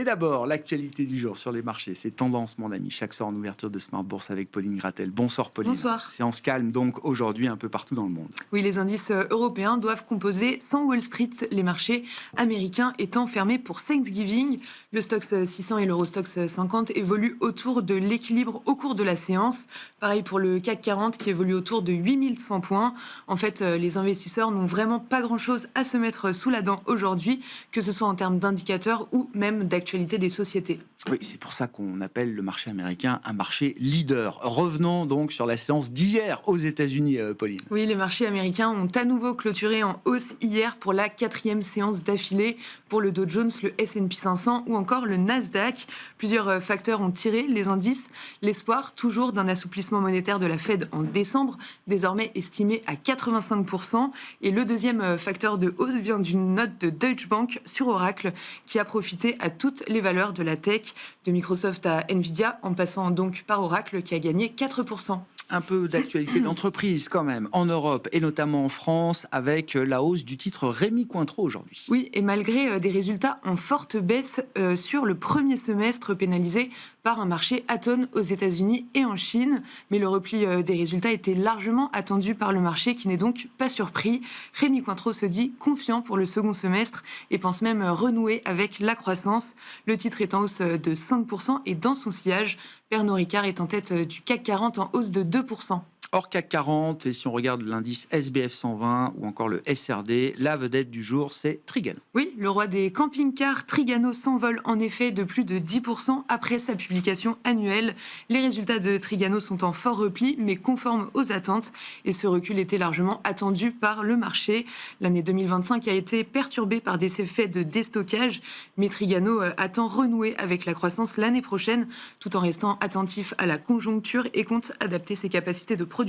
Mais d'abord, l'actualité du jour sur les marchés, c'est Tendance, mon ami. Chaque soir en ouverture de Smart Bourse avec Pauline Gratel. Bonsoir Pauline. Bonsoir. Séance calme donc aujourd'hui un peu partout dans le monde. Oui, les indices européens doivent composer sans Wall Street, les marchés américains étant fermés pour Thanksgiving. Le Stoxx 600 et l'Eurostoxx 50 évoluent autour de l'équilibre au cours de la séance. Pareil pour le CAC 40 qui évolue autour de 8100 points. En fait, les investisseurs n'ont vraiment pas grand-chose à se mettre sous la dent aujourd'hui, que ce soit en termes d'indicateurs ou même d'actualité des sociétés. Oui, c'est pour ça qu'on appelle le marché américain un marché leader. Revenons donc sur la séance d'hier aux États-Unis, Pauline. Oui, les marchés américains ont à nouveau clôturé en hausse hier pour la 4e séance d'affilée pour le Dow Jones, le S&P 500 ou encore le Nasdaq. Plusieurs facteurs ont tiré les indices. L'espoir toujours d'un assouplissement monétaire de la Fed en décembre, désormais estimé à 85%. Et le deuxième facteur de hausse vient d'une note de Deutsche Bank sur Oracle qui a profité à toutes les valeurs de la tech, de Microsoft à Nvidia, en passant donc par Oracle qui a gagné 4%. Un peu d'actualité d'entreprise quand même, en Europe et notamment en France, avec la hausse du titre Rémy Cointreau aujourd'hui. Oui, et malgré des résultats en forte baisse sur le premier semestre pénalisé par un marché atone aux États-Unis et en Chine. Mais le repli des résultats était largement attendu par le marché qui n'est donc pas surpris. Rémy Cointreau se dit confiant pour le second semestre et pense même renouer avec la croissance. Le titre est en hausse de 5% et dans son sillage, Pernod Ricard est en tête du CAC 40 en hausse de 2%. Hors CAC 40, et si on regarde l'indice SBF 120 ou encore le SRD, la vedette du jour, c'est Trigano. Oui, le roi des camping-cars, Trigano s'envole en effet de plus de 10% après sa publication annuelle. Les résultats de Trigano sont en fort repli, mais conformes aux attentes. Et ce recul était largement attendu par le marché. L'année 2025 a été perturbée par des effets de déstockage, mais Trigano attend renouer avec la croissance l'année prochaine, tout en restant attentif à la conjoncture et compte adapter ses capacités de production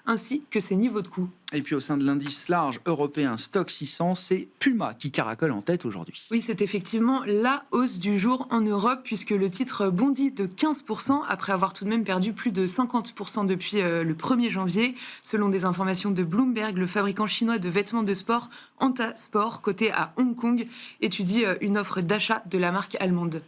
ainsi que ses niveaux de coûts. Et puis au sein de l'indice large européen Stoxx 600, c'est Puma qui caracole en tête aujourd'hui. Oui, c'est effectivement la hausse du jour en Europe puisque le titre bondit de 15% après avoir tout de même perdu plus de 50% depuis le 1er janvier. Selon des informations de Bloomberg, le fabricant chinois de vêtements de sport Anta Sport, coté à Hong Kong, étudie une offre d'achat de la marque allemande.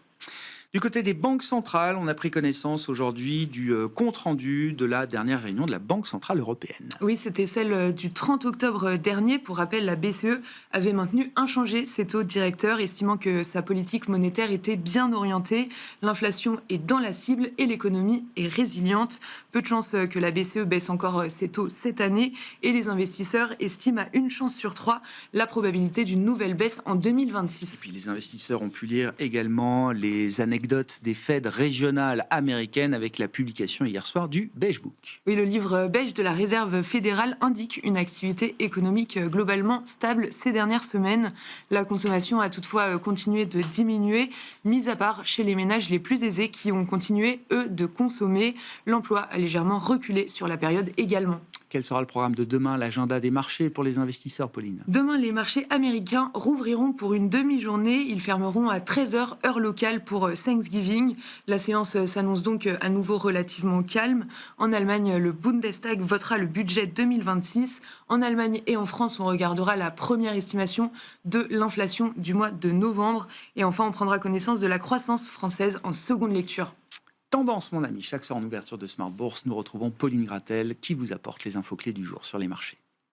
Du côté des banques centrales, on a pris connaissance aujourd'hui du compte-rendu de la dernière réunion de la Banque centrale européenne. Oui, c'était celle du 30 octobre dernier. Pour rappel, la BCE avait maintenu inchangés ses taux directeurs, estimant que sa politique monétaire était bien orientée. L'inflation est dans la cible et l'économie est résiliente. Peu de chances que la BCE baisse encore ses taux cette année et les investisseurs estiment à une chance sur 3 la probabilité d'une nouvelle baisse en 2026. Et puis les investisseurs ont pu lire également les anecdotes des Fed régionales américaines avec la publication hier soir du Beige Book. Oui, le livre beige de la Réserve fédérale indique une activité économique globalement stable ces dernières semaines. La consommation a toutefois continué de diminuer, mis à part chez les ménages les plus aisés qui ont continué, eux, de consommer. L'emploi a légèrement reculé sur la période également. Quel sera le programme de demain, l'agenda des marchés pour les investisseurs, Pauline? Demain, les marchés américains rouvriront pour une demi-journée. Ils fermeront à 13h, heure locale, pour Thanksgiving. La séance s'annonce donc à nouveau relativement calme. En Allemagne, le Bundestag votera le budget 2026. En Allemagne et en France, on regardera la première estimation de l'inflation du mois de novembre. Et enfin, on prendra connaissance de la croissance française en seconde lecture. Tendance, mon ami, chaque soir en ouverture de Smart Bourse, nous retrouvons Pauline Gratel qui vous apporte les infos clés du jour sur les marchés.